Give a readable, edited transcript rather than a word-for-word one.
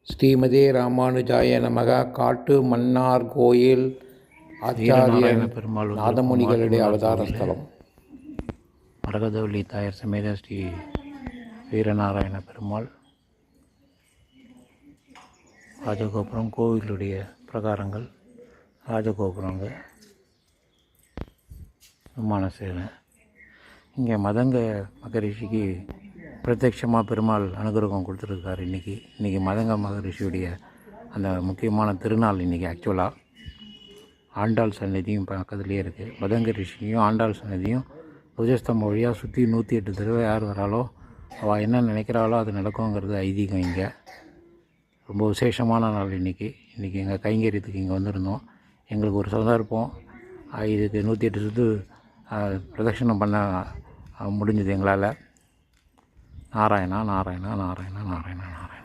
ஸ்ரீமதே ராமானுஜாய நமக. காட்டு மன்னார் கோயில் ஆச்சாரியன் பெருமாள் நாதமுனிகளுடைய அவதார ஸ்தலம். மரகதவள்ளி தாயார் சமேத ஸ்ரீ வீரநாராயண பெருமாள். ராஜகோபுரம், கோவிலுடைய பிரகாரங்கள், ராஜகோபுரங்க, விமான சேவை. இங்கே மதங்க மகரிஷிக்கு பிரத்யட்சமாக பெருமாள் அனுகிரகம் கொடுத்துருக்காரு. இன்றைக்கி மதங்க மகரிஷியுடைய அந்த முக்கியமான திருநாள் இன்றைக்கி. ஆக்சுவலாக ஆண்டாள் சன்னதியும் பக்கத்துலேயே இருக்குது. மதங்க ரிஷியும் ஆண்டாள் சன்னதியும் துவஜஸ்தம்பம் வழியாக சுற்றி 108 தடவை யார் வராளோ அவள் என்ன நினைக்கிறாளோ அது நடக்குங்கிறது ஐதீகம். இங்கே ரொம்ப விசேஷமான நாள் இன்றைக்கி எங்கள் கைங்கரியத்துக்கு இங்கே வந்திருந்தோம். எங்களுக்கு ஒரு சந்தர்ப்பம் இதுக்கு 108 சுற்று பிரதட்சணம் பண்ண முடிஞ்சது எங்களால். நாராயணா நாராயணா நாராயணா நாராயணா நாராயணா.